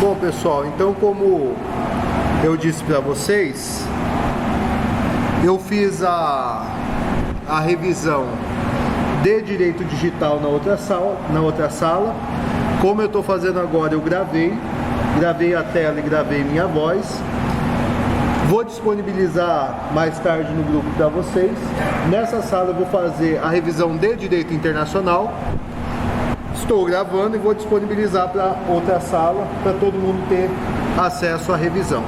Bom, pessoal, então como eu disse para vocês, eu fiz a revisão de direito digital na outra sala. Como eu estou fazendo agora, eu gravei a tela e gravei minha voz. Vou disponibilizar mais tarde no grupo para vocês. Nessa sala eu vou fazer a revisão de direito internacional. Estou gravando e vou disponibilizar para outra sala, para todo mundo ter acesso à revisão.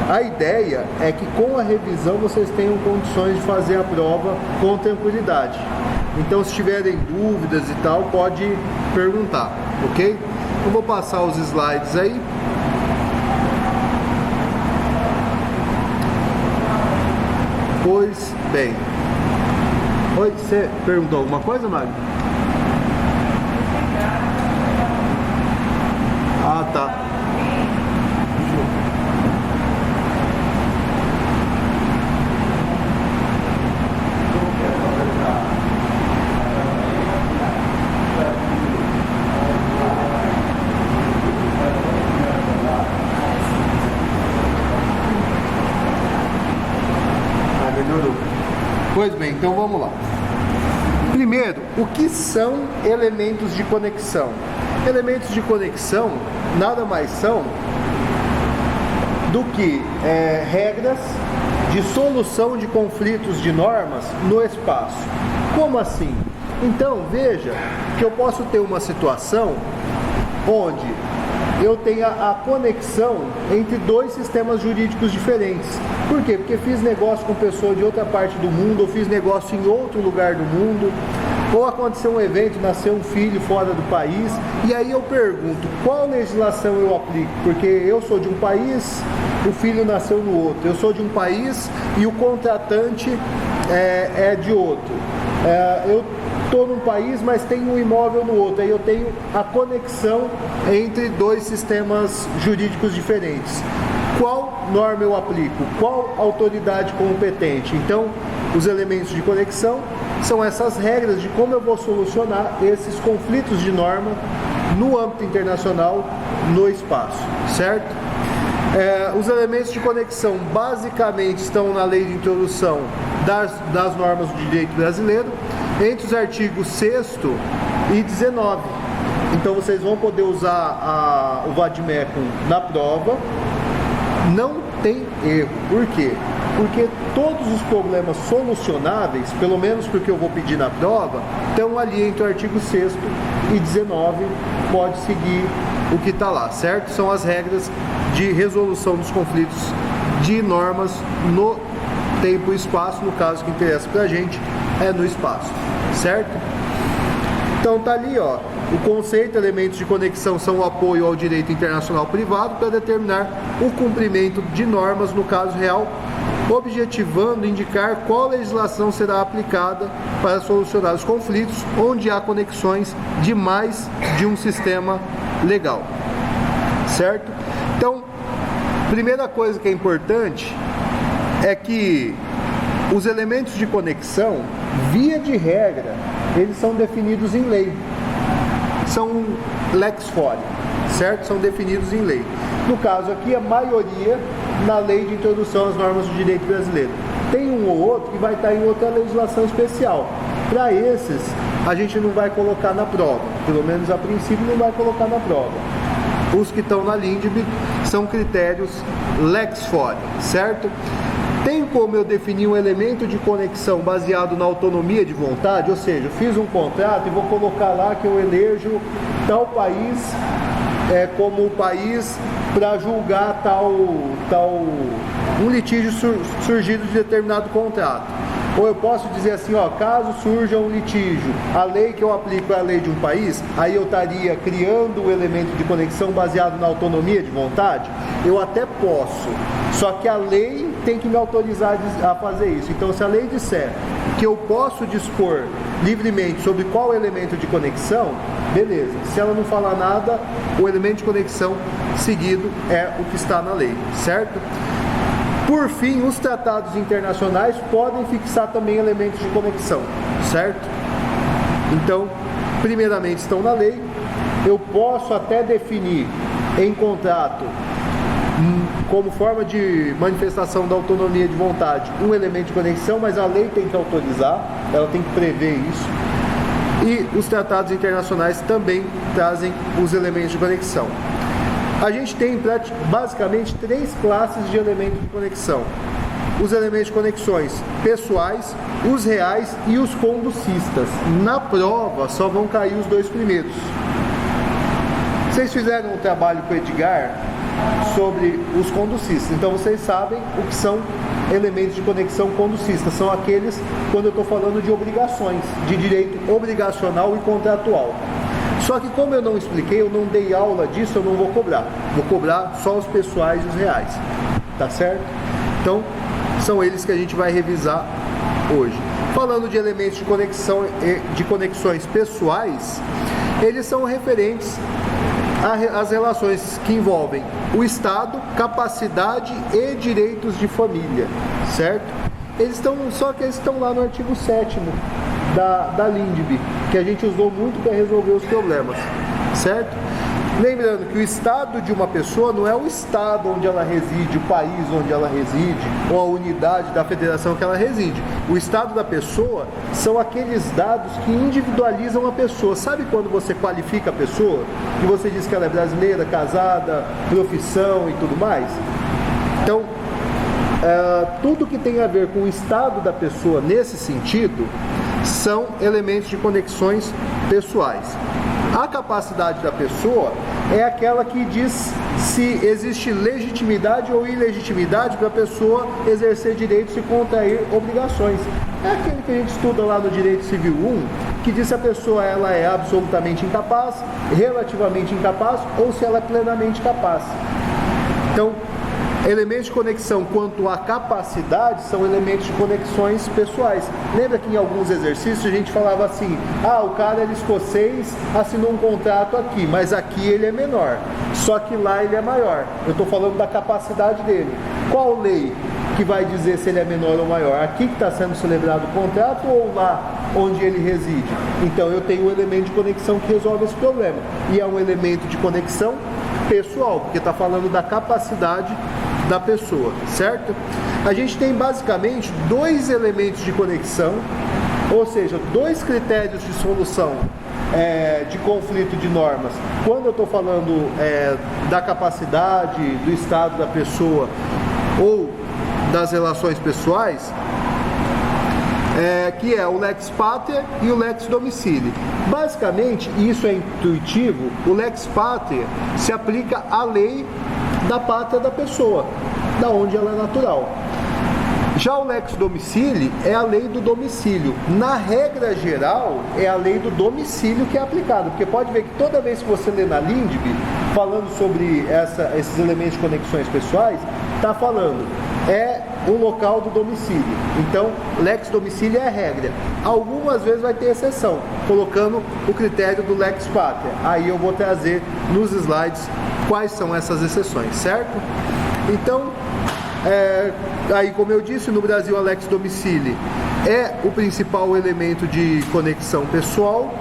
A ideia é que com a revisão vocês tenham condições de fazer a prova com tranquilidade. Então, se tiverem dúvidas e tal, pode perguntar, ok? Eu vou passar os slides aí. Pois bem. Oi, você perguntou alguma coisa, Magno? Ah, tá. Melhorou. Pois bem, então vamos lá. Primeiro, o que são elementos de conexão? Elementos de conexão nada mais são do que regras de solução de conflitos de normas no espaço. Como assim? Então, veja que eu posso ter uma situação onde eu tenha a conexão entre dois sistemas jurídicos diferentes. Por quê? Porque fiz negócio com pessoa de outra parte do mundo, ou fiz negócio em outro lugar do mundo, ou aconteceu um evento, nasceu um filho fora do país, e aí eu pergunto, qual legislação eu aplico? Porque eu sou de um país, o filho nasceu no outro. Eu sou de um país e o contratante é de outro. Eu estou num país, mas tenho um imóvel no outro. Aí eu tenho a conexão entre dois sistemas jurídicos diferentes. Qual norma eu aplico? Qual autoridade competente? Então, os elementos de conexão são essas regras de como eu vou solucionar esses conflitos de norma no âmbito internacional, no espaço, certo? Os elementos de conexão basicamente estão na lei de introdução das normas do direito brasileiro, entre os artigos 6º e 19. Então vocês vão poder usar o vademecum na prova. Não tem erro. Por quê? Porque todos os problemas solucionáveis, pelo menos porque eu vou pedir na prova, estão ali entre o artigo 6º e 19, pode seguir o que está lá, certo? São as regras de resolução dos conflitos de normas no tempo e espaço, no caso que interessa pra gente é no espaço, certo? Então tá ali, ó, o conceito, elementos de conexão são o apoio ao direito internacional privado para determinar o cumprimento de normas no caso real, objetivando indicar qual legislação será aplicada para solucionar os conflitos onde há conexões de mais de um sistema legal, certo? Então, primeira coisa que é importante é que os elementos de conexão, via de regra, eles são definidos em lei. São lex fori, certo? São definidos em lei. No caso aqui, a maioria na lei de introdução às normas do direito brasileiro. Tem um ou outro que vai estar em outra legislação especial. Para esses, a gente não vai colocar na prova. Pelo menos a princípio não vai colocar na prova. Os que estão na LINDB são critérios lex fori, certo? Tem como eu definir um elemento de conexão baseado na autonomia de vontade? Ou seja, eu fiz um contrato e vou colocar lá que eu elejo tal país como o país para julgar um litígio surgido de determinado contrato. Ou eu posso dizer assim, ó, caso surja um litígio, a lei que eu aplico é a lei de um país, aí eu estaria criando um elemento de conexão baseado na autonomia de vontade? Eu até posso, só que a lei tem que me autorizar a fazer isso. Então, se a lei disser que eu posso dispor livremente sobre qual elemento de conexão, beleza. Se ela não falar nada, o elemento de conexão seguido é o que está na lei, certo? Por fim, os tratados internacionais podem fixar também elementos de conexão, certo? Então, primeiramente estão na lei. Eu posso até definir em contrato, como forma de manifestação da autonomia de vontade, um elemento de conexão, mas a lei tem que autorizar, ela tem que prever isso. E os tratados internacionais também trazem os elementos de conexão. A gente tem basicamente 3 classes de elementos de conexão. Os elementos de conexões pessoais, os reais e os conducistas. Na prova só vão cair os 2 primeiros. Vocês fizeram um trabalho com o Edgar sobre os conducistas, então vocês sabem o que são elementos de conexão conducistas. São aqueles quando eu estou falando de obrigações, de direito obrigacional e contratual. Só que como eu não expliquei, eu não dei aula disso, eu não vou cobrar. Vou cobrar só os pessoais e os reais. Tá certo? Então, são eles que a gente vai revisar hoje. Falando de elementos de conexão, de conexões pessoais, eles são referentes às relações que envolvem o Estado, capacidade e direitos de família, certo? Só que eles estão lá no artigo 7º da LINDB, que a gente usou muito para resolver os problemas, certo? Lembrando que o estado de uma pessoa não é o estado onde ela reside, o país onde ela reside, ou a unidade da federação que ela reside. O estado da pessoa são aqueles dados que individualizam a pessoa. Sabe quando você qualifica a pessoa? Que você diz que ela é brasileira, casada, profissão e tudo mais? Então, tudo que tem a ver com o estado da pessoa nesse sentido são elementos de conexões pessoais. A capacidade da pessoa é aquela que diz se existe legitimidade ou ilegitimidade para a pessoa exercer direitos e contrair obrigações. É aquele que a gente estuda lá no Direito Civil 1, que diz se a pessoa ela é absolutamente incapaz, relativamente incapaz ou se ela é plenamente capaz. Então, elementos de conexão quanto à capacidade são elementos de conexões pessoais. Lembra que em alguns exercícios a gente falava assim, o cara é escocês, assinou um contrato aqui, mas aqui ele é menor, só que lá ele é maior. Eu estou falando da capacidade dele. Qual lei que vai dizer se ele é menor ou maior? Aqui que está sendo celebrado o contrato ou lá onde ele reside? Então eu tenho um elemento de conexão que resolve esse problema. E é um elemento de conexão pessoal, porque está falando da capacidade da pessoa, certo? A gente tem basicamente 2 elementos de conexão, ou seja, 2 critérios de solução de conflito de normas. Quando eu estou falando da capacidade, do estado da pessoa ou das relações pessoais, que é o lex patria e o lex domicili. Basicamente, isso é intuitivo, o lex patria se aplica à lei da pátria da pessoa, da onde ela é natural. Já o lex domicili é a lei do domicílio. Na regra geral, é a lei do domicílio que é aplicada, porque pode ver que toda vez que você lê na LINDB, falando sobre esses elementos de conexões pessoais, está falando, o local do domicílio. Então, lex domicílio é a regra. Algumas vezes vai ter exceção, colocando o critério do lex patria. Aí eu vou trazer nos slides quais são essas exceções, certo? Então, aí como eu disse, no Brasil a lex domicili é o principal elemento de conexão pessoal.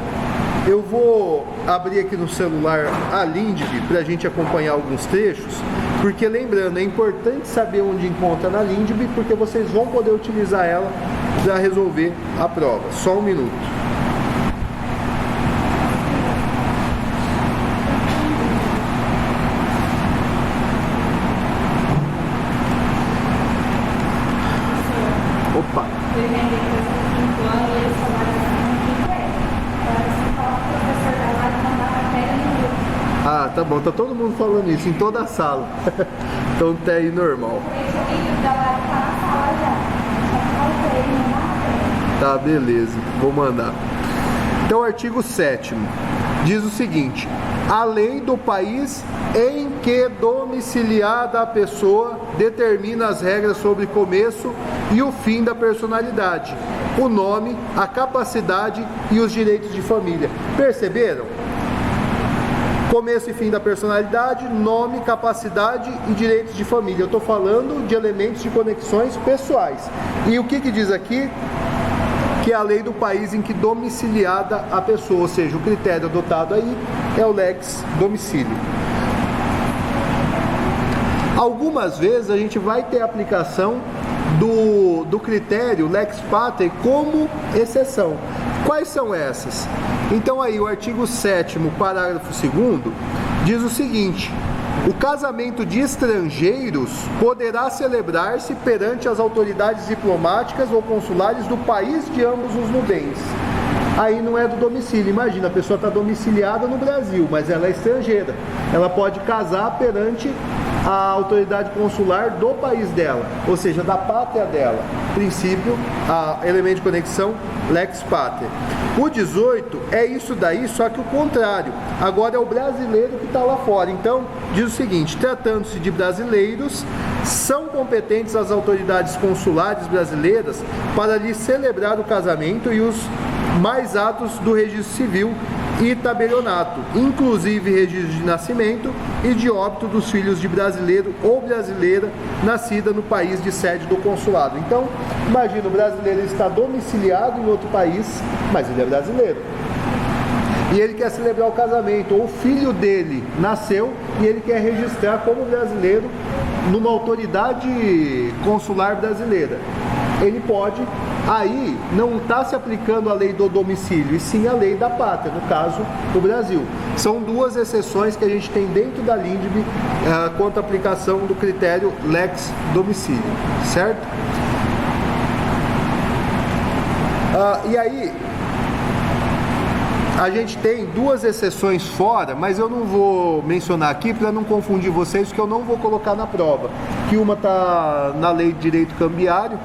Eu vou abrir aqui no celular a LINDB para a gente acompanhar alguns trechos, porque lembrando, é importante saber onde encontra na LINDB, porque vocês vão poder utilizar ela para resolver a prova. Só um minuto. Opa! Tá bom, tá todo mundo falando isso em toda a sala. Então tá aí normal. Tá, beleza, vou mandar. Então, artigo 7º diz o seguinte: a lei do país em que domiciliada a pessoa determina as regras sobre começo e o fim da personalidade, o nome, a capacidade e os direitos de família. Perceberam? Começo e fim da personalidade, nome, capacidade e direitos de família. Eu estou falando de elementos de conexões pessoais. E o que diz aqui? Que é a lei do país em que domiciliada a pessoa, ou seja, o critério adotado aí é o lex domicílio. Algumas vezes a gente vai ter aplicação do critério lex pater como exceção. Quais são essas? Então aí o artigo 7º, parágrafo 2º, diz o seguinte: o casamento de estrangeiros poderá celebrar-se perante as autoridades diplomáticas ou consulares do país de ambos os nubentes. Aí não é do domicílio. Imagina, a pessoa está domiciliada no Brasil, mas ela é estrangeira. Ela pode casar perante a autoridade consular do país dela, ou seja, da pátria dela. Princípio, elemento de conexão, lex pater. O 18 é isso daí, só que o contrário. Agora é o brasileiro que está lá fora. Então, diz o seguinte: tratando-se de brasileiros, são competentes as autoridades consulares brasileiras para lhe celebrar o casamento e os mais atos do registro civil e tabelionato, inclusive registro de nascimento e de óbito dos filhos de brasileiro ou brasileira nascida no país de sede do consulado. Então, imagina, o brasileiro está domiciliado em outro país, mas ele é brasileiro. E ele quer celebrar o casamento, ou o filho dele nasceu e ele quer registrar como brasileiro numa autoridade consular brasileira. Ele pode, aí não está se aplicando a lei do domicílio, e sim a lei da pátria, no caso do Brasil. São duas exceções que a gente tem dentro da LINDB quanto à aplicação do critério lex domicílio, certo? E aí, a gente tem duas exceções fora, mas eu não vou mencionar aqui para não confundir vocês, que eu não vou colocar na prova. Que uma está na lei de direito cambiário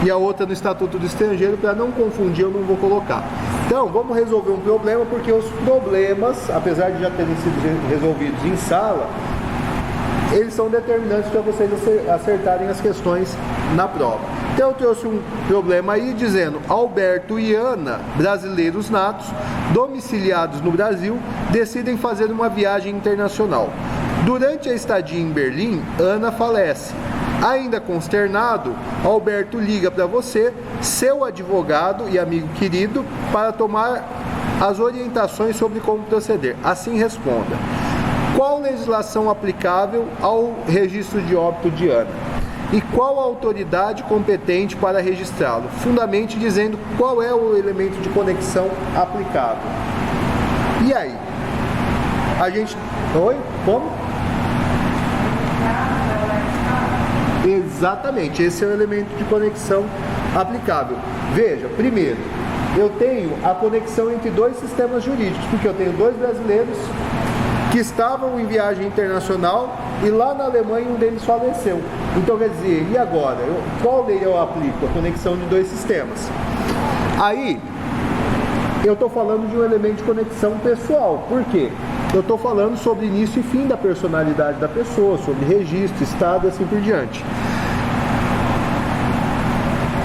e a outra no Estatuto do Estrangeiro, para não confundir eu não vou colocar. Então, vamos resolver um problema, porque os problemas, apesar de já terem sido resolvidos em sala, eles são determinantes para vocês acertarem as questões na prova. Então eu trouxe um problema aí dizendo: Alberto e Ana, brasileiros natos, domiciliados no Brasil, decidem fazer uma viagem internacional. Durante a estadia em Berlim, Ana falece. Ainda consternado, Alberto liga para você, seu advogado e amigo querido, para tomar as orientações sobre como proceder. Assim responda: qual legislação aplicável ao registro de óbito de Ana? E qual a autoridade competente para registrá-lo? Fundamente dizendo qual é o elemento de conexão aplicável. E aí? A gente... Oi? Como? Exatamente, esse é o elemento de conexão aplicável. Veja, primeiro, eu tenho a conexão entre dois sistemas jurídicos, porque eu tenho dois brasileiros que estavam em viagem internacional e lá na Alemanha um deles faleceu. Então, quer dizer, e agora? Qual lei eu aplico? A conexão de dois sistemas. Aí, eu estou falando de um elemento de conexão pessoal. Por quê? Eu estou falando sobre início e fim da personalidade da pessoa, sobre registro, estado e assim por diante.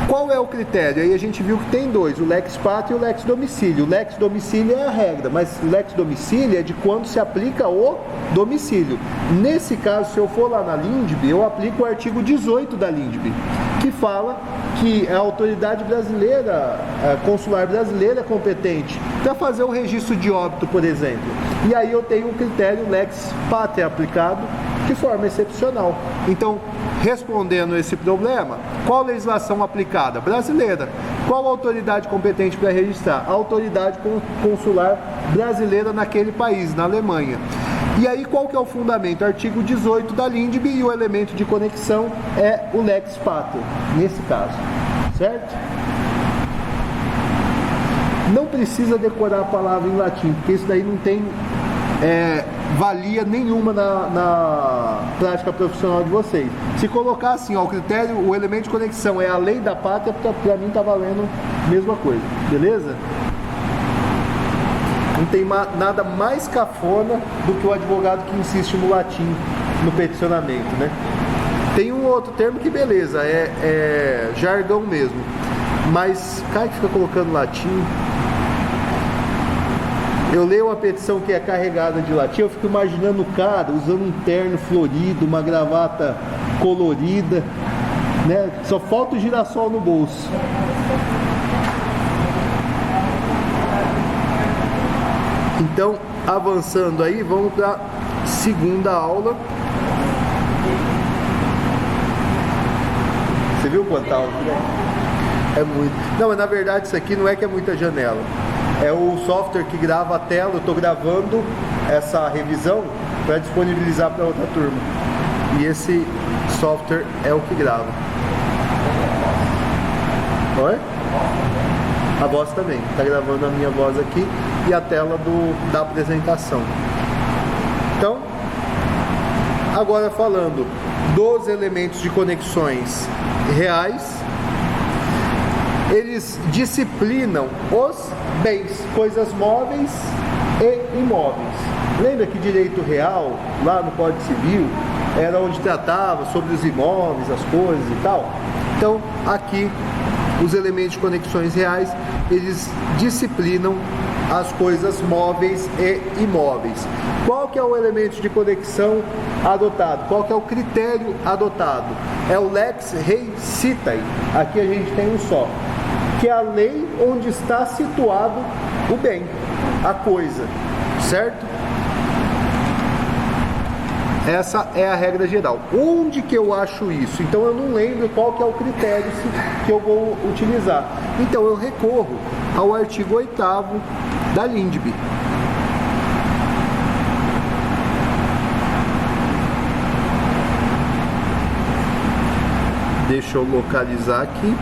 Qual é o critério? Aí a gente viu que tem dois, o lex patria e o lex domicílio. O lex domicílio é a regra, mas o lex domicílio é de quando se aplica o domicílio. Nesse caso, se eu for lá na LINDB, eu aplico o artigo 18 da LINDB, que fala que a autoridade brasileira, a consular brasileira é competente para fazer o registro de óbito, por exemplo. E aí eu tenho o critério lex patria aplicado de forma excepcional. Então, respondendo esse problema, qual legislação aplicada? Brasileira. Qual autoridade competente para registrar? A autoridade consular brasileira naquele país, na Alemanha. E aí, qual que é o fundamento? Artigo 18 da LINDB, e o elemento de conexão é o lex patria, nesse caso. Certo? Não precisa decorar a palavra em latim, porque isso daí não tem valia nenhuma na prática profissional de vocês. Se colocar assim, ó, o critério, o elemento de conexão é a lei da pátria, para mim tá valendo a mesma coisa, beleza? Não tem nada mais cafona do que o advogado que insiste no latim no peticionamento, né? Tem um outro termo que beleza, é jargão mesmo, mas cara que fica colocando latim. Eu leio uma petição que é carregada de latim, eu fico imaginando o cara usando um terno florido, uma gravata colorida, né? Só falta o girassol no bolso. Então, avançando aí, vamos para a segunda aula. Você viu quanto alto? É muito. Não, mas na verdade isso aqui não é que é muita janela. É o software que grava a tela. Eu estou gravando essa revisão para disponibilizar para outra turma. E esse software é o que grava. Oi? A voz também. Está gravando a minha voz aqui e a tela da apresentação. Então, agora falando dos elementos de conexões reais, eles disciplinam os bens, coisas móveis e imóveis. Lembra que direito real, lá no Código Civil, era onde tratava sobre os imóveis, as coisas e tal? Então, aqui, os elementos de conexões reais, eles disciplinam as coisas móveis e imóveis. Qual que é o elemento de conexão adotado? Qual que é o critério adotado? É o lex rei citae. Aqui a gente tem um só, que é a lei onde está situado o bem, a coisa, certo? Essa é a regra geral. Onde que eu acho isso? Então eu não lembro qual que é o critério que eu vou utilizar. Então eu recorro ao artigo 8º da LINDB. Deixa eu localizar aqui.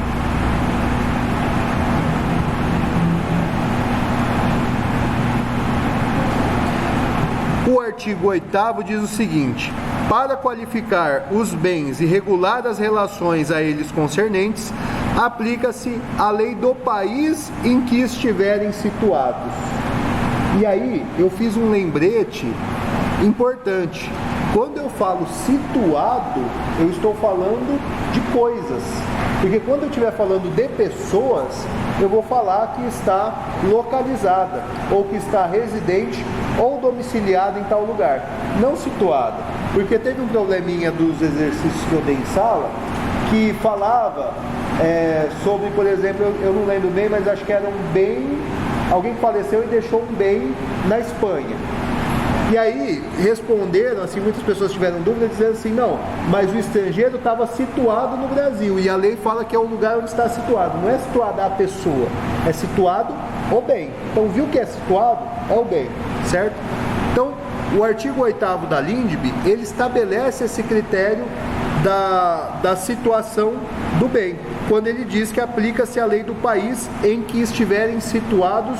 O artigo 8º diz o seguinte: para qualificar os bens e regular as relações a eles concernentes, aplica-se a lei do país em que estiverem situados. E aí, eu fiz um lembrete importante. Quando eu falo situado, eu estou falando de coisas. Porque quando eu estiver falando de pessoas, eu vou falar que está localizada, ou que está residente, ou domiciliada em tal lugar. Não situada. Porque teve um probleminha dos exercícios que eu dei em sala, que falava sobre, por exemplo, eu não lembro bem, mas acho que era um bem, alguém que faleceu e deixou um bem na Espanha. E aí responderam, assim, muitas pessoas tiveram dúvida, dizendo assim, não, mas o estrangeiro estava situado no Brasil, e a lei fala que é o lugar onde está situado, não é situada a pessoa, é situado o bem. Então viu que é situado, é o bem, certo? Então o artigo 8º da LINDB, ele estabelece esse critério da situação do bem, quando ele diz que aplica-se a lei do país em que estiverem situados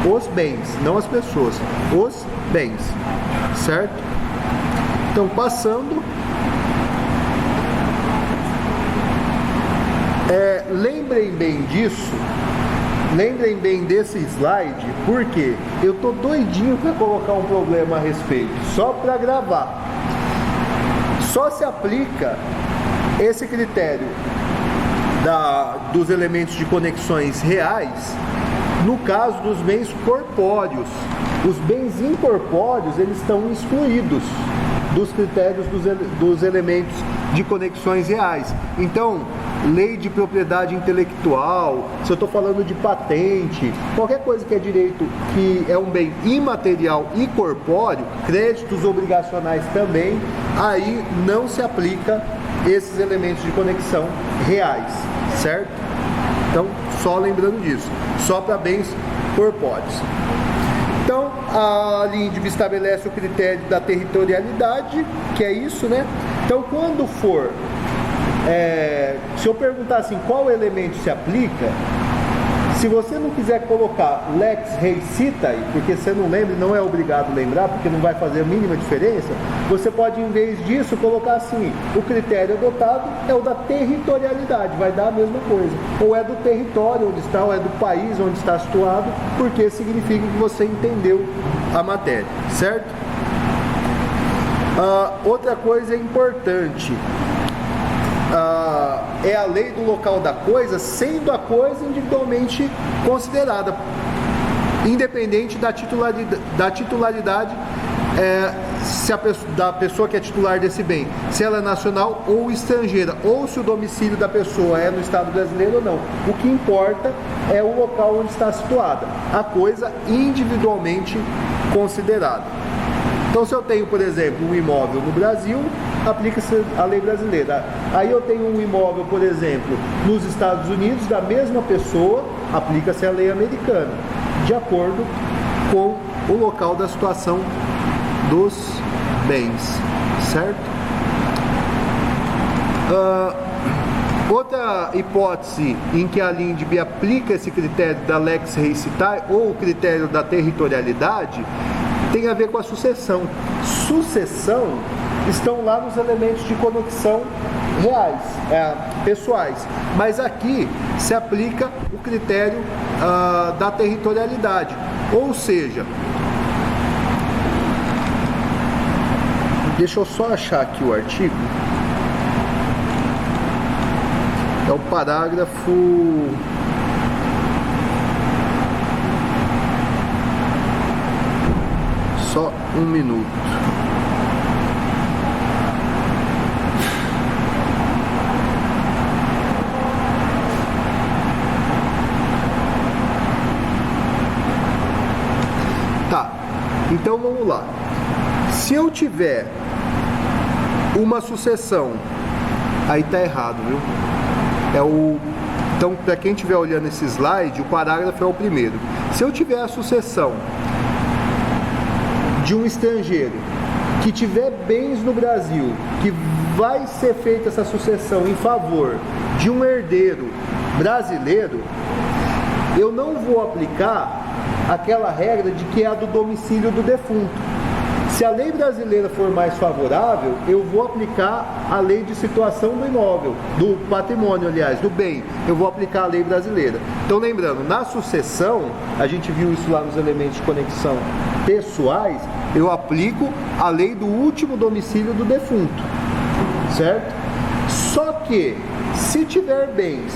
os bens, não as pessoas, os bens, certo? Então, passando, lembrem bem disso, lembrem bem desse slide, porque eu tô doidinho para colocar um problema a respeito, só para gravar. Só se aplica esse critério dos elementos de conexões reais no caso dos bens corpóreos. Os bens incorpóreos, eles estão excluídos dos critérios dos elementos de conexões reais. Então, lei de propriedade intelectual, se eu estou falando de patente, qualquer coisa que é direito, que é um bem imaterial e corpóreo, créditos obrigacionais também, aí não se aplica esses elementos de conexão reais, certo? Então, só lembrando disso, só para bens corpóreos. Então, a LINDB estabelece o critério da territorialidade, que é isso, né? Então, quando for, se eu perguntar assim, qual elemento se aplica, se você não quiser colocar lex rei citae, porque você não lembra, não é obrigado a lembrar, porque não vai fazer a mínima diferença, você pode, em vez disso, colocar assim, o critério adotado é o da territorialidade, vai dar a mesma coisa. Ou é do território onde está, ou é do país onde está situado, porque significa que você entendeu a matéria, certo? Outra coisa importante, é a lei do local da coisa, sendo a coisa individualmente considerada, independente da titularidade da pessoa que é titular desse bem, se ela é nacional ou estrangeira, ou se o domicílio da pessoa é no estado brasileiro ou não. O que importa é o local onde está situada, a coisa individualmente considerada. Então, se eu tenho, por exemplo, um imóvel no Brasil, aplica-se a lei brasileira. Aí eu tenho um imóvel, por exemplo, nos Estados Unidos, da mesma pessoa, aplica-se a lei americana, de acordo com o local da situação dos bens, certo? Outra hipótese em que a LINDB aplica esse critério da lex rei citae ou o critério da territorialidade tem a ver com a sucessão. Sucessão estão lá nos elementos de conexão reais, pessoais, mas aqui se aplica o critério da territorialidade, ou seja, deixa eu só achar aqui o artigo. É o parágrafo só um minuto. Tá, então vamos lá. Se eu tiver uma sucessão, aí tá errado, viu? Então, para quem estiver olhando esse slide, o parágrafo é o primeiro. Se eu tiver a sucessão de um estrangeiro que tiver bens no Brasil, que vai ser feita essa sucessão em favor de um herdeiro brasileiro, eu não vou aplicar aquela regra de que é a do domicílio do defunto. Se a lei brasileira for mais favorável, eu vou aplicar a lei de situação do imóvel, do patrimônio, aliás, do bem. Eu vou aplicar a lei brasileira. Então, lembrando, na sucessão, a gente viu isso lá nos elementos de conexão pessoais, eu aplico a lei do último domicílio do defunto, certo? Só que, se tiver bens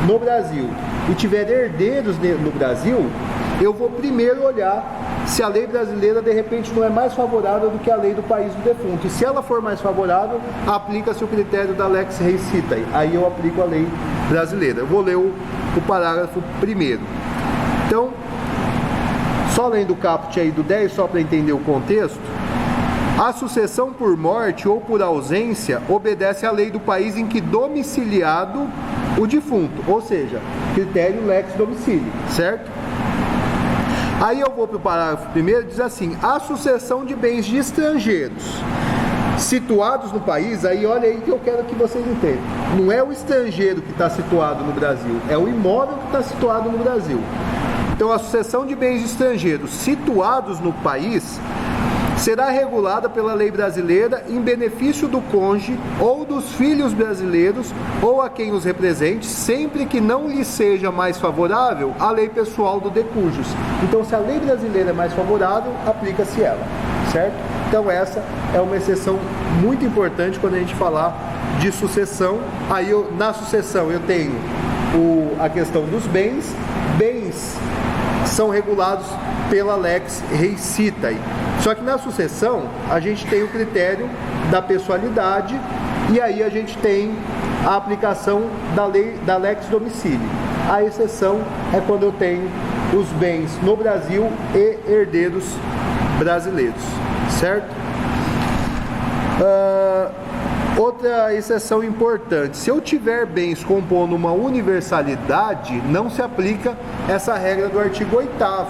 no Brasil e tiver herdeiros no Brasil, eu vou primeiro olhar se a lei brasileira de repente não é mais favorável do que a lei do país do defunto. E se ela for mais favorável, aplica-se o critério da lex rei citae. Aí eu aplico a lei brasileira. Eu vou ler o parágrafo primeiro. Então, só lendo o caput aí do 10, só para entender o contexto. A sucessão por morte ou por ausência obedece à lei do país em que domiciliado o defunto, ou seja, critério lex domicílio, certo? Aí eu vou para o parágrafo primeiro, diz assim: a sucessão de bens de estrangeiros situados no país, aí olha aí que eu quero que vocês entendam, não é o estrangeiro que está situado no Brasil, é o imóvel que está situado no Brasil. Então a sucessão de bens de estrangeiros situados no país será regulada pela lei brasileira em benefício do cônjuge ou dos filhos brasileiros ou a quem os represente, sempre que não lhe seja mais favorável a lei pessoal do decujus. Então, se a lei brasileira é mais favorável, aplica-se ela, certo? Então, essa é uma exceção muito importante quando a gente falar de sucessão. Aí, na sucessão, eu tenho a questão dos bens. Bens são regulados pela lex rei citae. Só que na sucessão a gente tem o critério da pessoalidade e aí a gente tem a aplicação da lei da lex domicílio. A exceção é quando eu tenho os bens no Brasil e herdeiros brasileiros, certo? Outra exceção importante: se eu tiver bens compondo uma universalidade, não se aplica essa regra do artigo 8º,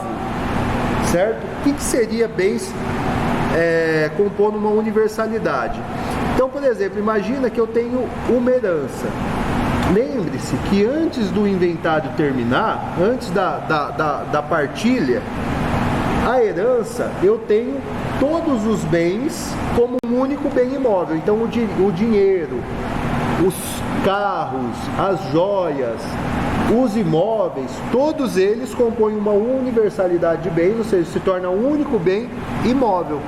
certo? O que seria bens compondo uma universalidade? Então, por exemplo, imagina que eu tenho uma herança. Lembre-se que antes do inventário terminar, antes da partilha, a herança, eu tenho todos os bens como um único bem imóvel. Então o dinheiro, os carros, as joias, os imóveis, todos eles compõem uma universalidade de bens, ou seja, se torna um único bem imóvel.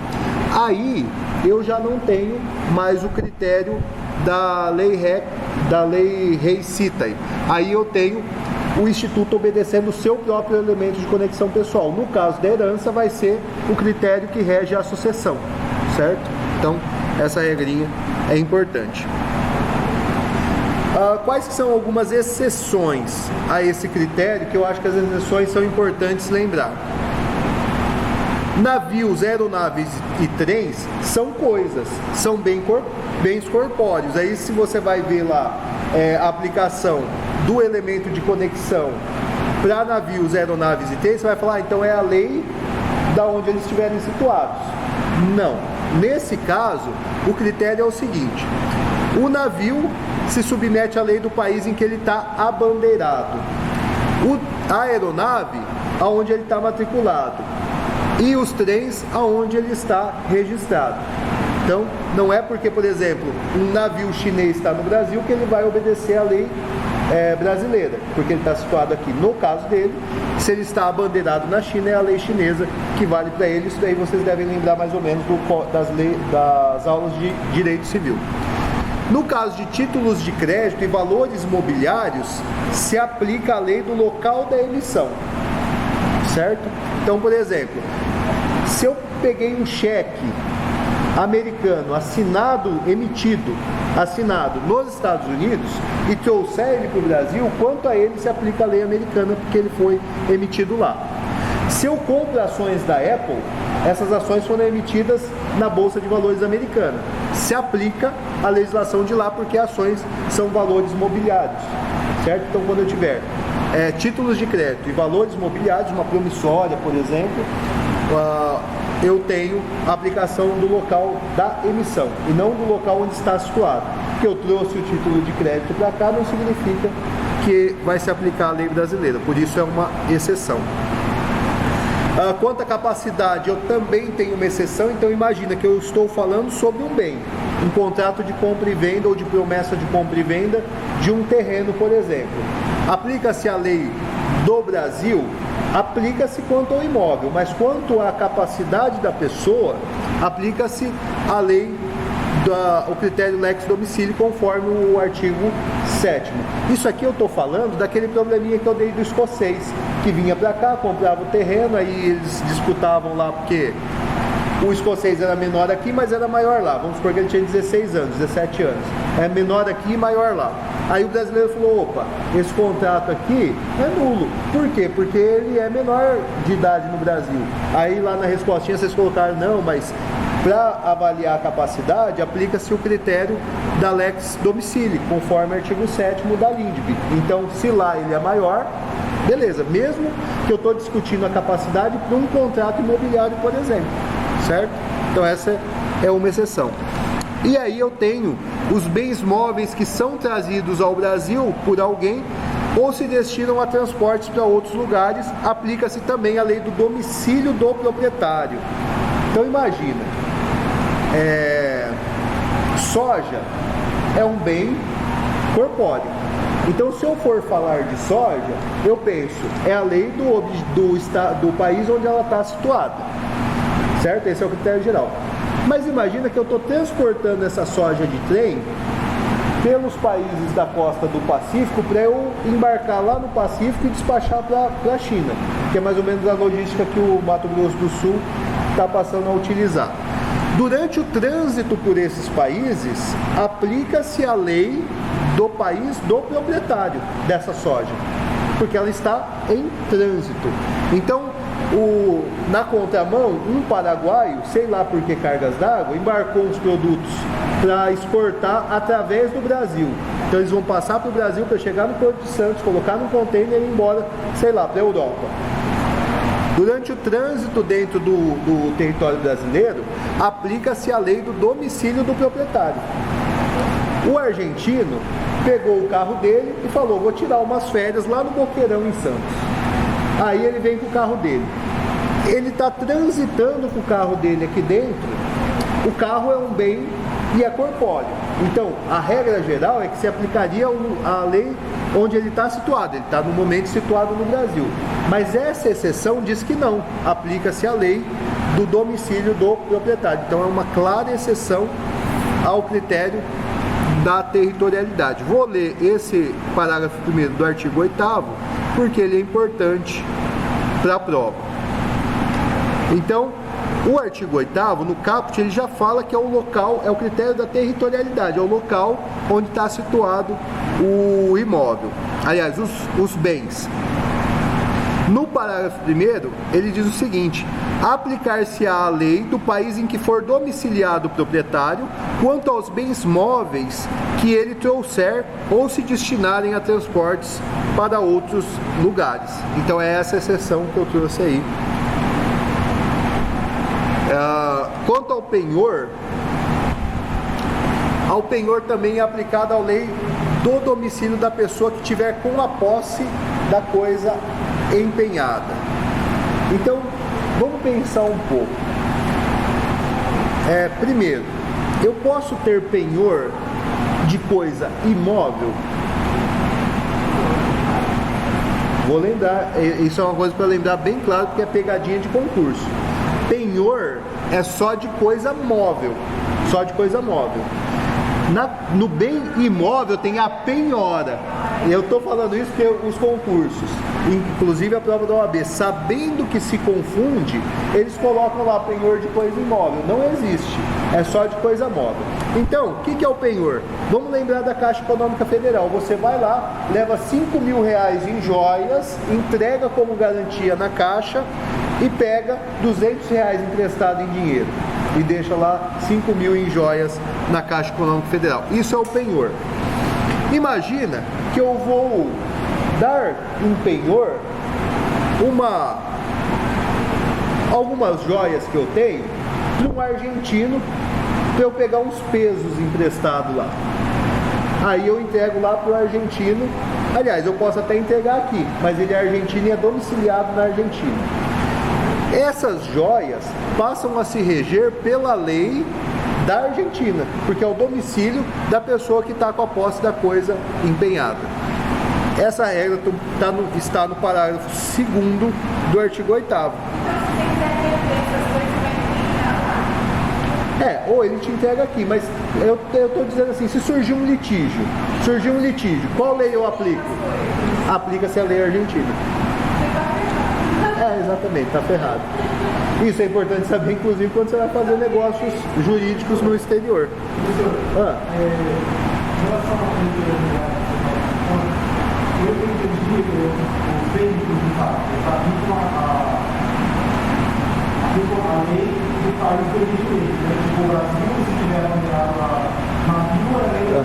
Aí eu já não tenho mais o critério da lei rei citae. Aí eu tenho o Instituto obedecendo o seu próprio elemento de conexão pessoal. No caso da herança, vai ser o critério que rege a sucessão, certo? Então, essa regrinha é importante. Quais que são algumas exceções a esse critério, que eu acho que as exceções são importantes lembrar? Navios, aeronaves e trens são coisas, são bens corpóreos. Aí se você vai ver lá a aplicação do elemento de conexão para navios, aeronaves e trens, você vai falar, então é a lei da onde eles estiverem situados. Não. Nesse caso, o critério é o seguinte: o navio se submete à lei do país em que ele está abandeirado, a aeronave aonde ele está matriculado e os trens aonde ele está registrado. Então, não é porque, por exemplo, um navio chinês está no Brasil que ele vai obedecer à lei brasileira, porque ele está situado aqui. No caso dele, se ele está abandeirado na China, é a lei chinesa que vale para ele. Isso daí vocês devem lembrar mais ou menos das aulas de direito civil. No caso de títulos de crédito e valores mobiliários, se aplica a lei do local da emissão, certo? Então, por exemplo, se eu peguei um cheque americano assinado nos Estados Unidos e trouxer ele para o Brasil, quanto a ele se aplica a lei americana, porque ele foi emitido lá. Se eu compro ações da Apple, essas ações foram emitidas na Bolsa de Valores americana. Se aplica a legislação de lá, porque ações são valores mobiliários, certo? Então, quando eu tiver títulos de crédito e valores mobiliários, uma promissória, por exemplo, eu tenho a aplicação do local da emissão e não do local onde está situado. Que eu trouxe o título de crédito para cá não significa que vai se aplicar a lei brasileira, por isso é uma exceção. Quanto à capacidade, eu também tenho uma exceção. Então imagina que eu estou falando sobre um bem, um contrato de compra e venda ou de promessa de compra e venda de um terreno, por exemplo. Aplica-se a lei do Brasil? Aplica-se quanto ao imóvel, mas quanto à capacidade da pessoa, aplica-se a lei, o critério lex domicilio, conforme o artigo 7º. Isso aqui eu estou falando daquele probleminha que eu dei do escocês, que vinha para cá, comprava o terreno, aí eles disputavam lá, porque o escocês era menor aqui, mas era maior lá. Vamos supor que ele tinha 16 anos, 17 anos. É menor aqui e maior lá. Aí o brasileiro falou, opa, esse contrato aqui é nulo. Por quê? Porque ele é menor de idade no Brasil. Aí lá na respostinha vocês colocaram, não, mas para avaliar a capacidade, aplica-se o critério da lex domicilio, conforme o artigo 7º da LINDB. Então, se lá ele é maior, beleza. Mesmo que eu estou discutindo a capacidade para um contrato imobiliário, por exemplo. Certo? Então essa é uma exceção. E aí eu tenho os bens móveis que são trazidos ao Brasil por alguém ou se destinam a transportes para outros lugares, aplica-se também a lei do domicílio do proprietário. Então imagina, soja é um bem corpóreo. Então, se eu for falar de soja, eu penso, é a lei do país onde ela está situada. Certo? Esse é o critério geral. Mas imagina que eu estou transportando essa soja de trem pelos países da costa do Pacífico para eu embarcar lá no Pacífico e despachar para a China, que é mais ou menos a logística que o Mato Grosso do Sul está passando a utilizar. Durante o trânsito por esses países, aplica-se a lei do país do proprietário dessa soja, porque ela está em trânsito. Então, na contramão, um paraguaio, sei lá por que cargas d'água, embarcou uns produtos para exportar através do Brasil. Então eles vão passar para o Brasil para chegar no Porto de Santos, colocar num container e ir embora, sei lá, para a Europa. Durante o trânsito dentro do território brasileiro, aplica-se a lei do domicílio do proprietário. O argentino pegou o carro dele e falou, vou tirar umas férias lá no Boqueirão, em Santos. Aí ele vem com o carro dele. Ele está transitando com o carro dele aqui dentro. O carro é um bem e é corpóreo. Então, a regra geral é que se aplicaria a lei onde ele está situado. Ele está no momento situado no Brasil. Mas essa exceção diz que não. Aplica-se a lei do domicílio do proprietário. Então, é uma clara exceção ao critério da territorialidade. Vou ler esse parágrafo 1º do artigo 8º, porque ele é importante para a prova. Então, o artigo 8º, no caput, ele já fala que é o local, é o critério da territorialidade, é o local onde está situado o imóvel. Aliás, os bens. No parágrafo 1º, ele diz o seguinte: aplicar-se-á a lei do país em que for domiciliado o proprietário quanto aos bens móveis que ele trouxer ou se destinarem a transportes para outros lugares. Então é essa exceção que eu trouxe aí. Quanto ao penhor também é aplicada a lei do domicílio da pessoa que tiver com a posse da coisa empenhada. Então, vamos pensar um pouco. Primeiro, eu posso ter penhor de coisa imóvel? Vou lembrar, isso é uma coisa para lembrar bem claro, porque é pegadinha de concurso. Penhor é só de coisa móvel, só de coisa móvel. No bem imóvel tem a penhora. Eu estou falando isso porque os concursos, inclusive a prova da OAB, sabendo que se confunde, eles colocam lá penhor de coisa imóvel. Não existe, é só de coisa móvel. Então, o que é o penhor? Vamos lembrar da Caixa Econômica Federal. Você vai lá, leva R$5.000 em joias, entrega como garantia na Caixa e pega R$200 emprestado em dinheiro e deixa lá 5.000 em joias na Caixa Econômica Federal. Isso é o penhor. Imagina que eu vou dar em penhor algumas joias que eu tenho para um argentino, para eu pegar uns pesos emprestados lá. Aí eu entrego lá para o argentino. Aliás, eu posso até entregar aqui, mas ele é argentino e é domiciliado na Argentina. Essas joias passam a se reger pela lei da Argentina, porque é o domicílio da pessoa que está com a posse da coisa empenhada. Essa regra está no parágrafo 2º do artigo 8º. Ou ele te entrega aqui, mas eu estou dizendo assim, se surgir um litígio, qual lei eu aplico? Aplica-se a lei argentina. Exatamente, está ferrado. Isso é importante saber, inclusive, quando você vai fazer negócios jurídicos no exterior. Em relação ao eu entendi o feito do fato, a lei do país de origem, tipo o Brasil, se tiver nomeado navio, a lei do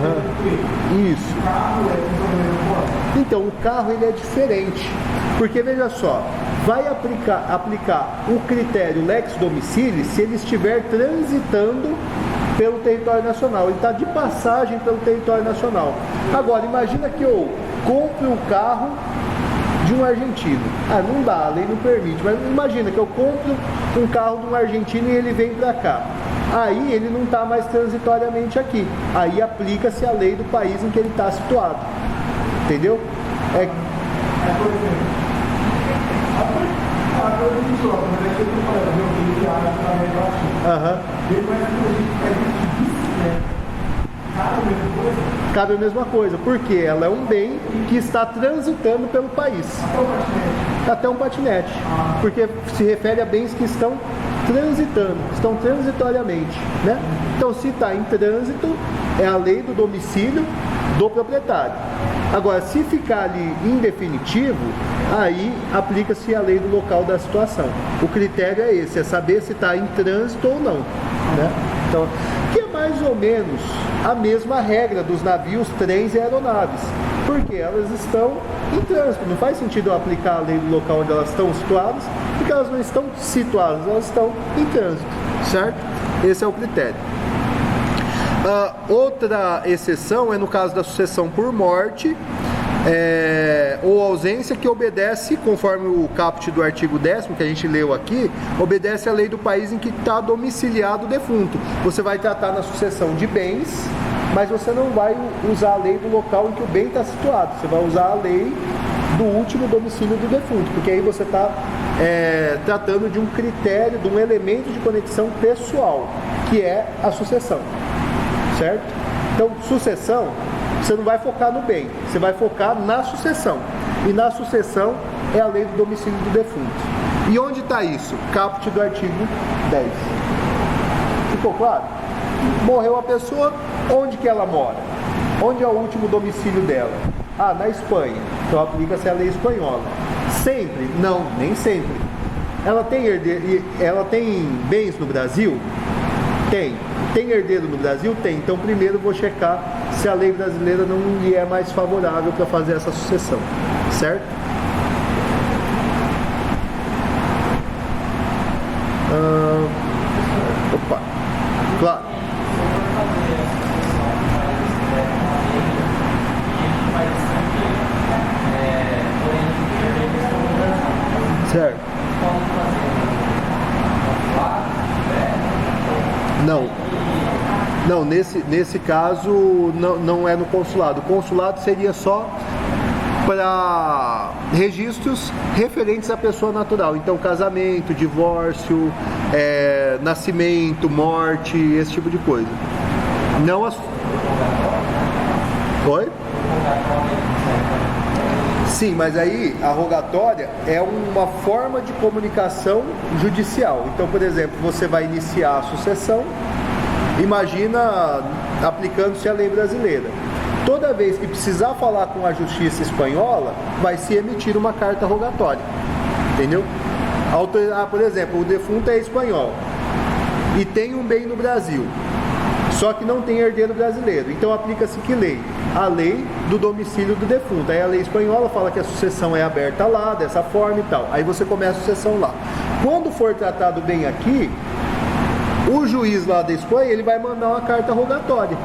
Isso. O carro é então, o carro ele é diferente, porque veja só, vai aplicar o critério lex domicili se ele estiver transitando pelo território nacional, ele está de passagem pelo território nacional. Agora, imagina que eu compre um carro de um argentino. Não dá, a lei não permite, mas imagina que eu compro um carro de um argentino e ele vem para cá. Aí ele não está mais transitoriamente aqui. Aí aplica-se a lei do país em que ele está situado. Entendeu? Por exemplo, a coisa de troca, mas é que eu estou falando, eu viajo para a América Latina. Depois é bicicleta. Cabe a mesma coisa, porque ela é um bem que está transitando pelo país. Até um patinete. Porque se refere a bens que estão transitando, estão transitoriamente, né? Então, se está em trânsito, é a lei do domicílio do proprietário. Agora, se ficar ali em definitivo, aí aplica-se a lei do local da situação. O critério é esse, é saber se está em trânsito ou não, né? Então, que é mais ou menos a mesma regra dos navios, trens e aeronaves, porque elas estão em trânsito. Não faz sentido eu aplicar a lei do local onde elas estão situadas, porque elas não estão situadas, elas estão em trânsito, certo? Esse é o critério. Outra exceção é no caso da sucessão por morte ou ausência, que obedece, conforme o caput do artigo 10º que a gente leu aqui, obedece à lei do país em que está domiciliado o defunto. Você vai tratar na sucessão de bens, mas você não vai usar a lei do local em que o bem está situado, você vai usar a lei do último domicílio do defunto, porque aí você está tratando de um critério, de um elemento de conexão pessoal, que é a sucessão, certo? Então, sucessão, você não vai focar no bem, você vai focar na sucessão, e na sucessão é a lei do domicílio do defunto. E onde está isso? Caput do artigo 10. Ficou claro? Morreu a pessoa, onde que ela mora? Onde é o último domicílio dela? Na Espanha. Então aplica-se a lei espanhola. Sempre? Não, nem sempre. Ela tem bens no Brasil? Tem. Tem herdeiro no Brasil? Tem. Então primeiro vou checar se a lei brasileira não lhe é mais favorável para fazer essa sucessão, certo? Opa, claro. Certo. Não, nesse caso não é no consulado. O consulado seria só para registros referentes à pessoa natural. Então, casamento, divórcio, nascimento, morte, esse tipo de coisa. Não as... Oi? Sim, mas aí a rogatória é uma forma de comunicação judicial. Então, por exemplo, você vai iniciar a sucessão, imagina aplicando-se a lei brasileira. Toda vez que precisar falar com a justiça espanhola, vai se emitir uma carta rogatória, entendeu? Por exemplo, o defunto é espanhol e tem um bem no Brasil, só que não tem herdeiro brasileiro. Então aplica-se que lei? A lei do domicílio do defunto. Aí a lei espanhola fala que a sucessão é aberta lá, dessa forma e tal. Aí você começa a sucessão lá. Quando for tratado bem aqui, o juiz lá da Espanha, ele vai mandar uma carta rogatória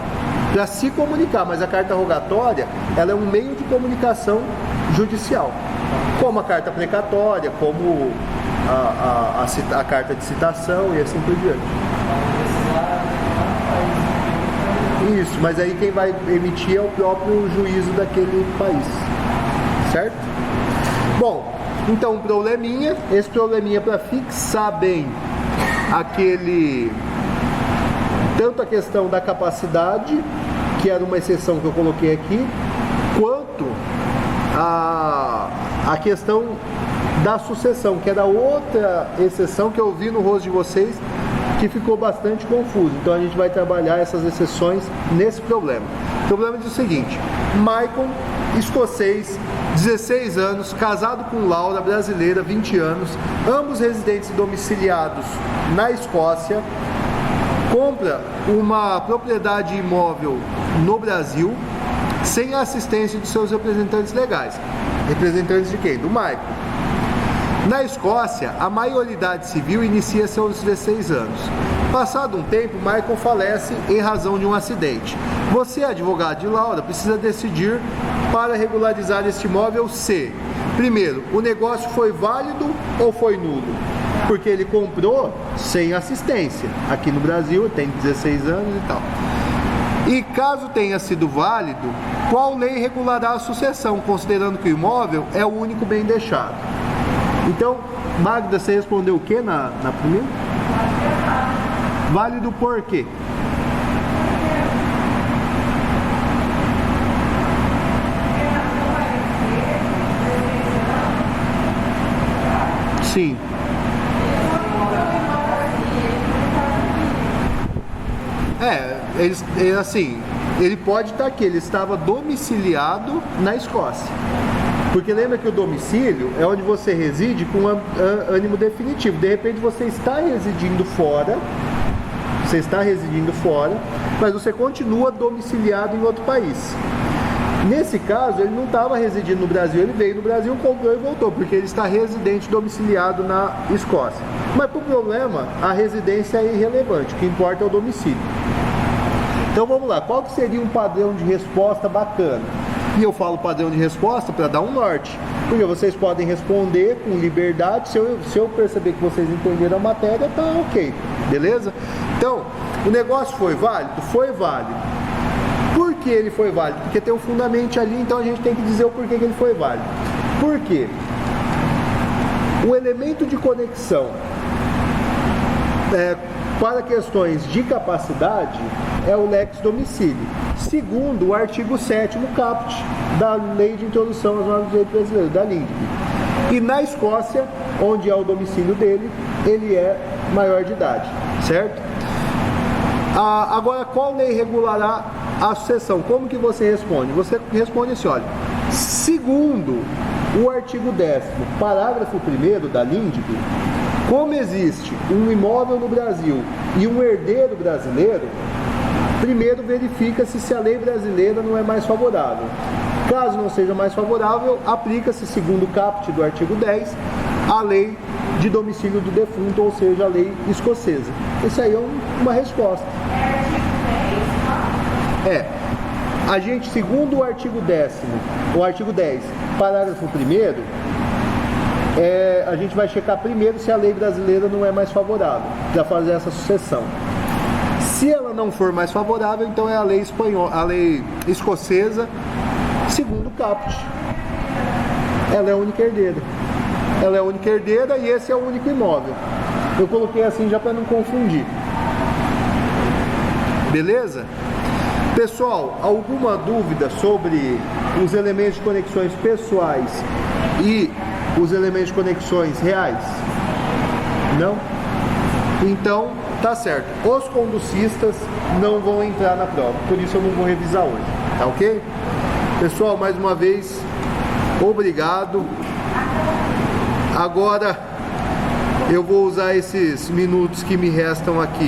para se comunicar, mas a carta rogatória, ela é um meio de comunicação judicial, como a carta precatória, como a carta de citação e assim por diante. Isso, mas aí quem vai emitir é o próprio juízo daquele país, certo? Bom, então um probleminha, esse probleminha para fixar bem tanto a questão da capacidade, que era uma exceção que eu coloquei aqui, quanto a questão da sucessão, que era outra exceção que eu vi no rosto de vocês, que ficou bastante confuso. Então a gente vai trabalhar essas exceções nesse problema. O problema diz o seguinte: Michael, escocês, 16 anos, casado com Laura, brasileira, 20 anos, ambos residentes domiciliados na Escócia, compra uma propriedade imóvel no Brasil sem a assistência de seus representantes legais. Representantes de quem? Do Michael. Na Escócia, a maioridade civil inicia seus 16 anos. Passado um tempo, Michael falece em razão de um acidente. Você, advogado de Laura, precisa decidir para regularizar este imóvel se, primeiro, o negócio foi válido ou foi nulo? Porque ele comprou sem assistência. Aqui no Brasil, tem 16 anos e tal. E caso tenha sido válido, qual lei regulará a sucessão, considerando que o imóvel é o único bem deixado? Então, Magda, você respondeu o que na primeira? Válido por quê? Sim. Ele pode estar aqui, ele estava domiciliado na Escócia. Porque lembra que o domicílio é onde você reside com ânimo definitivo. De repente você está residindo fora, mas você continua domiciliado em outro país. Nesse caso, ele não estava residindo no Brasil, ele veio no Brasil, comprou e voltou, porque ele está residente domiciliado na Escócia. Mas por problema, a residência é irrelevante, o que importa é o domicílio. Então vamos lá, qual que seria um padrão de resposta bacana? E eu falo padrão de resposta para dar um norte, porque vocês podem responder com liberdade. Se eu perceber que vocês entenderam a matéria, tá ok, beleza? Então, o negócio foi válido? Foi válido. Por que ele foi válido? Porque tem um fundamento ali, então a gente tem que dizer o porquê que ele foi válido. Por quê? O elemento de conexão para questões de capacidade é o lex domicílio, segundo o artigo 7º caput da Lei de Introdução às Normas do Direito Brasileiro, da LINDB. E na Escócia, onde é o domicílio dele, ele é maior de idade, certo? Agora, qual lei regulará a sucessão? Como que você responde? Você responde assim, olha, segundo o artigo 10º, parágrafo 1º da LINDB, como existe um imóvel no Brasil e um herdeiro brasileiro, primeiro verifica-se se a lei brasileira não é mais favorável. Caso não seja mais favorável, aplica-se, segundo o caput do artigo 10, a lei de domicílio do defunto, ou seja, a lei escocesa. Isso aí é uma resposta. A gente, segundo o artigo 10, parágrafo 1º, a gente vai checar primeiro se a lei brasileira não é mais favorável para fazer essa sucessão. Se ela não for mais favorável, então é a lei espanhola, a lei escocesa, segundo o caput. Ela é a única herdeira. Ela é a única herdeira e esse é o único imóvel. Eu coloquei assim já para não confundir. Beleza? Pessoal, alguma dúvida sobre os elementos de conexões pessoais e os elementos de conexões reais? Não? Então, tá certo. Os conducistas não vão entrar na prova, por isso eu não vou revisar hoje. Tá ok? Pessoal, mais uma vez, obrigado. Agora eu vou usar esses minutos que me restam aqui